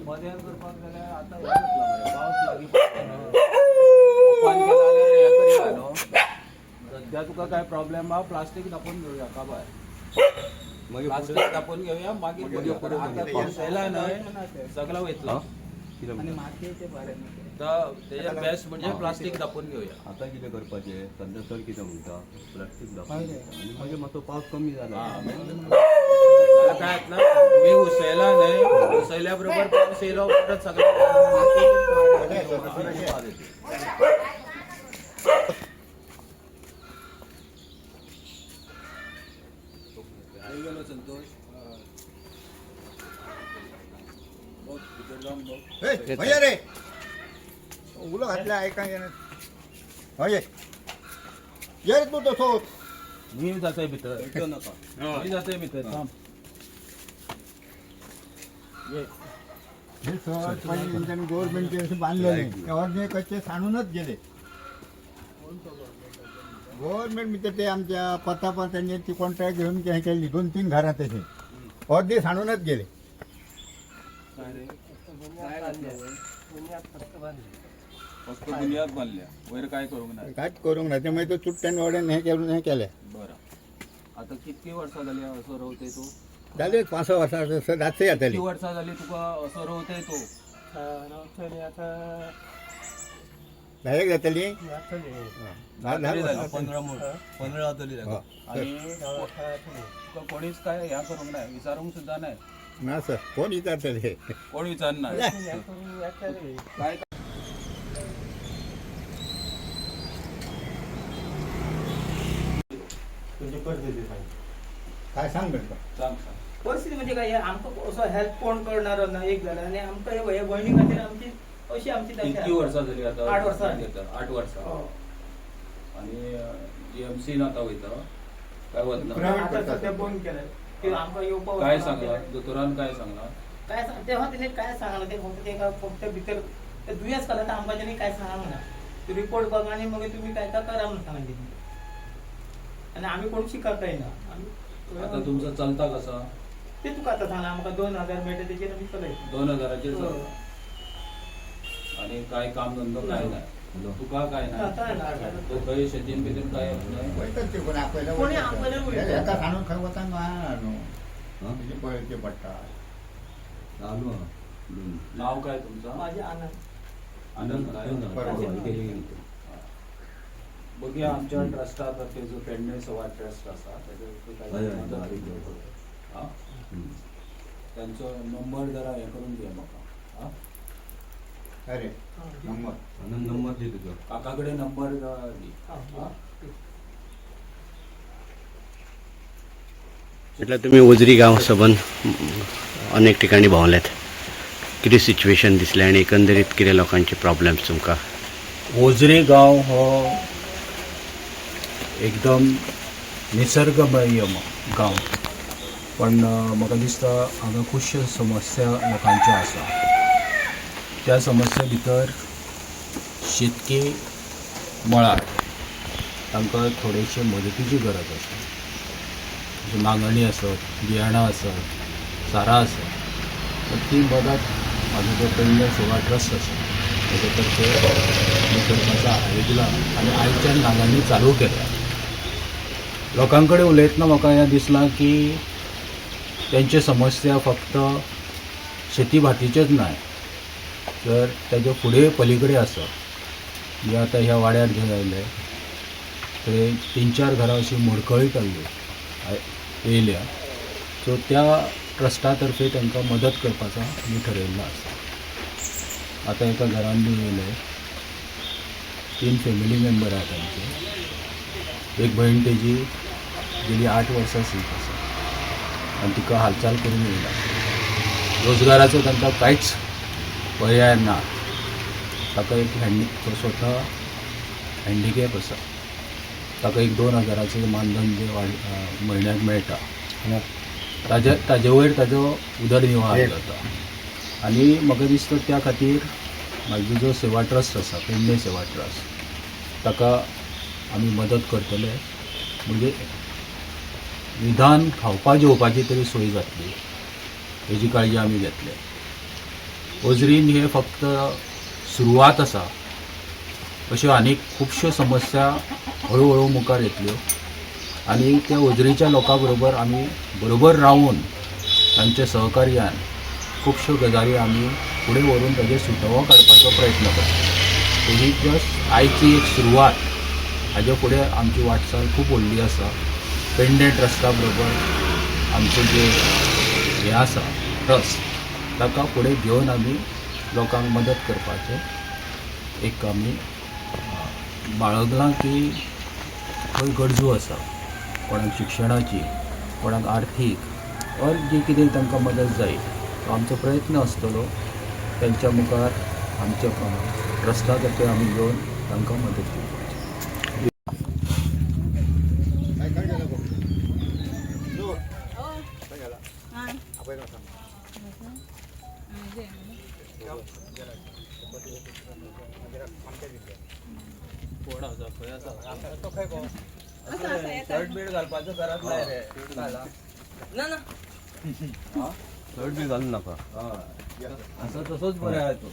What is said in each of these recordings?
मध्यान करपाक जाल्यार आतां हे जातला मरे पावस लागीं ओपन केला जाल्यार हे करया न्हू सध्या तुका काय प्रॉब्लेम आहा प्लास्टीक धापून घेवया काबार प्लास्टीक धापून घेवया मागीर आतां पावस येयला न्हय सगळं वयतलो आनी मातयेचे बरें तर तेजे बेस्ट म्हणजे प्लास्टीक धापून घेवया. आतां कितें करपाचें सद्या सर कितें म्हणटा प्लास्टीक धापून आनी मागीर मातसो पावस कमी जाला जाल्यार काय जातला तुम्ही उसयला न्हय उसयल्या बरोबर पावस येयलो परत सगळं संतोष रे उलो घातल्या ऐका हय ये रे तूं तसो मी जातय भितर नाका मी जातय भितर थांब हे सहज पाहिजे त्यांनी गव्हर्नमेंटचे असे बांधलेले त्यावर कच्चे सांडूनच गेले गव्हर्नमेंट म्हणजे ते आमच्या पत्ता त्यांनी ती कॉन्ट्रॅक्ट घेऊन हे केली 2-3 घरात तसे अर्धे सांडूनच गेले फक्त बुनियाद बांधल्या वयर काय करूंक ना कांयच करूंक ना त्यामुळे तो चुट्ट्यान वाड्यान हे करून हे केले बरं आता कितकी वर्सां जाली असो रवते तू जाले 5 वर्सां रातचे कितकी जातली वर्सां जाली तुका असो रवते तू डायरेक्ट जातली 15 जातली आणि तुका कोणीच काय ह्या करूंक ना विचारूंक सुद्धा नाही ना सर कोण विचारतले कोण विचारना काय काय सांग बेटा सांग सांग परिस्थिती म्हणजे काय आमकां असो हेल्प कोण करणारो ना एक जाल्यार आनी आमकां हे भयणी खातीर आमची अशी आमची कितकी वर्सां जाली आता 8 वर्सां 8 वर्सां आणि EMC आता वयता काय वतना आतां सध्या बंद केलें ते आमकां येवपाक काय सांगला दोतोरान काय सांगला काय सांग तेव्हा तिने काय सांगला ते फक्त भितर ते दुयेंस केला तर आमकां तेणी काय सांगूंक ना ते रिपोर्ट बघा आनी मागीर तुमी काय करा म्हणून सांगले आनी आमी कोण शिकप काय ना आता तुमचं चलता कसा ते तुका आतां सांगला आमकां 2000 मेळटा तेजेर आमी चलयता 2000 चलता आणि काय काम धंदो काय नाही तुका काय नाही तो खंय शेतीन बितीन काय नाही वयतात ते कोणी आपल्याला कोणी आपल्याला वयतात. एका सांडून खंय वता न्हू म्हणजे पळचे पडटा चालू नाव काय तुमचं माझे आनंद आनंद काय बघूया आमच्या ट्रस्टातर्फे जो पेडणे सवा ट्रस्ट असा हय, हय. हा त्यांचो नंबर जरा हे करून द्या म्हाका अरे नंबर आनंद नंबर दे तुजो काकाकडे नंबर दी म्हटल्यार तुमी उजरी गांव सबंद अनेक ठिकाणी भोंवल्यात कितें सिच्युएशन दिसलें आनी एकंदरीत कितें लोकांचे प्रॉब्लेम्स तुमकां ओझरे गांव हो एकदम निसर्गमय गांव पण म्हाका दिसता हांगा खुबश्यो समस्या लोकांच्यो आसा त्या समस्या भितर शेतकी मळार तांकां थोडेशे मदतीची गरज आसा जशी नांगरणी आसत बियाणां आसत सारा आसत तर ती मदत म्हाजो जो पेडणे सेवा ट्रस्ट आसा ताचे तर्फे मी करपाचो आयोजला आनी आयच्यान नांगरणी चालू केल्या लोकां कडेन उलयतना म्हाका हें दिसलां की तेंचे समस्या फक्त शेती भाटीचेच न्हय तर तेजे फुडें पलीकडे आसत जे आतां ह्या वाड्यार घेवन आयले थंय 3-4 घरां अशी मोडकळीत येयल्या सो त्या ट्रस्टा तर्फे तांकां मदत करपाचो आमी ठरयल्लो आसा आतां एका घरान बी येयले 3 फॅमिली मेंबर आहात तांचे एक भयण तेजी गेली 8 वर्सां सीक आसा आनी तिका हालचाल करून येयला रोजगाराचो तांकां कांयच पर्याय ना ताका एक तो स्वता हँडिकॅप आसा ताका एक 2000 मानधन जे म्हयन्याक मेळटा ताजे वयर ताजो उदरनिर्वाह जाता आनी म्हाका दिसता त्या खातीर म्हाजो जो सेवा ट्रस्ट आसा पेडणे सेवा ट्रस्ट ताका आमी मदत करतले म्हणजे निदान खावपा जेवपाची तरी सोय जातली हेजी काळजी आमी घेतले ओझरीन हे फक्त सुरवात आसा, अश्यो आनीक खुबश्यो समस्या हळू मुखार येतल्यो आनी त्या ओझरीच्या लोकां बरोबर आमी बरोबर रावून तांच्या सहकार्यान खुबश्यो गजाली आमी फुडें व्हरून ताजे सुटवो काडपाचो प्रयत्न करता. ही जस्ट आयची एक सुरवात. हाजे फुडें आमची वाटचाल खूब व्हडली आसा. पेडणे ट्रस्टा बरोबर आमचें जे हें आसा ट्रस्ट, ताका फुडें घेवन आमी लोकांक मदत करपाचें एक आमी बाळगलां की खंय गरजो आसा, कोणाक शिक्षणाची, कोणाक आर्थीक और जी कितें तांकां मदत जाय, तो आमचो प्रयत्न आसतलो. तांच्या मुखार आमच्या ट्रस्टा तर्फे आमी घेवन तांकां मदत करपाची. चड बी घालू नाका. असं तसंच बरें आहे तो.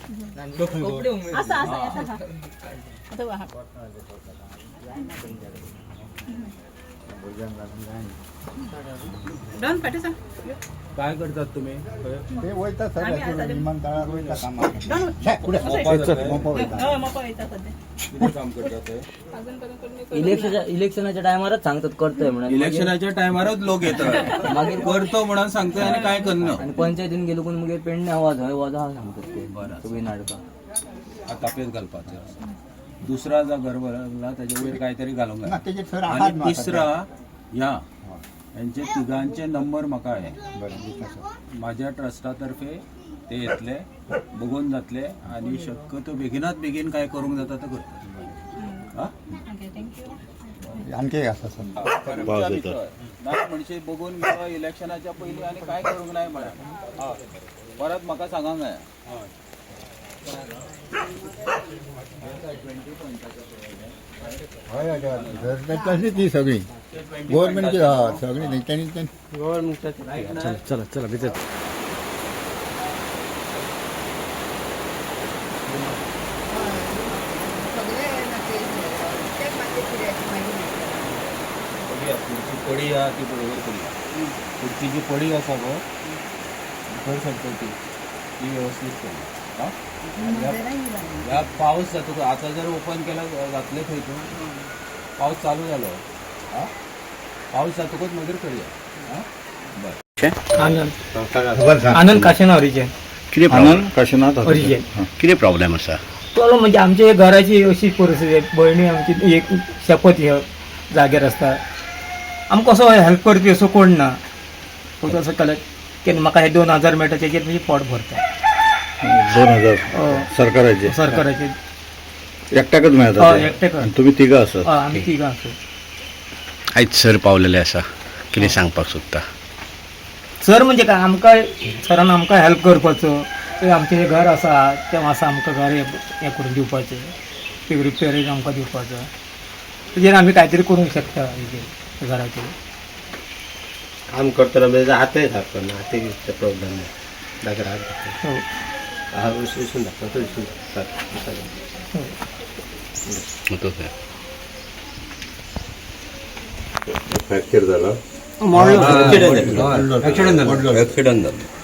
काय करतात तुम्ही? ते वयता सर विमानतळार वयता कामाक. मोपा वयता. किती काम करतात ते? इलेक्शनाच्या टायमारच सांगतात करतोय म्हणून इलेक्शनाच्या टायमारच लोक येतात, मागीर करतो म्हणून सांगतोय आणि काय करणं. आणि पंचायतीन गेलो कोण मग पेडणे आवाज हय वजा सांगतात ते सगळी नाटकां. आता तापेत घालपाचो. दुसरा जो घर भरला त्याच्या वयर काहीतरी घालूंक ना जाय. तेजे सर आहात आणि न्हू आता तिसरा यांचे तिघांचे नंबर म्हाका आहे. ते. बरें दिता सर. माझ्या ट्रस्टातर्फे ते येतले, बघून जातले आणि शक्यतो बेगिनात बेगीन काय करूंक जाता ते करता. आणखी एक आसा सर. ना म्हणजे बघून घेवा इलेक्शनाच्या पयलीं आणि काय करूंक नाही म्हणा. परत म्हाका सांगांक जाय. हय हय तशी ती सगळी गव्हर्नमेंटची सगळी त्यांनी चला चला चला भितर. पुढची पडी आहा ती बरोबर करूया. पुढची जी पडी आसा गो खंय सकता ती व्यवस्थित करूया. ह्या पावस जातकच आता जर ओपन केला घातले थंय तूं पावस चालू जालो. पावस जातकच मागीर करूया. बरें. आनंद काशेना ओरिजिन. कितें प्रॉब्लेम? काशीनाथ ओरिजिन. कितें प्रॉब्लेम आसा? तो म्हणजे आमच्या घराची अशी परिस्थिती आहे. भयणी आमची एक शपथ ह्या जाग्यार आसता. आमकां कसो हेल्प करपी असो कोण ना. तो असो कलेक्ट केन्ना म्हाका हे 2000 मेळटा तेजेर म्हणजे पोट भरता. 2000 सरकाराचे सरकाराचे एकट्याकच मेळटा. हय एकटे तुम्ही तिघं आसात. आमी तिगां आसू. आयज सर पावलेले आसा, कितें सांगपाक सोदता? सर म्हणजे काय आमकां सरान आमकां हेल्प करपाचो. ते आमचें जें घर आसा तें मातसो आमकां घर हें करून दिवपाचें, ते रिपेरींग आमकां दिवपाचो. तेजेर आमी कांय करूंक शकता हेजेर घराचेर. काम करतना म्हणजे हातय धाकना हाती प्रॉब्लेम नाही दाखर हात हो हा विसून दाखवा तो विसून हो. तो काय? फ्रॅक्चर झाला. ऍक्सिडेंट झाला.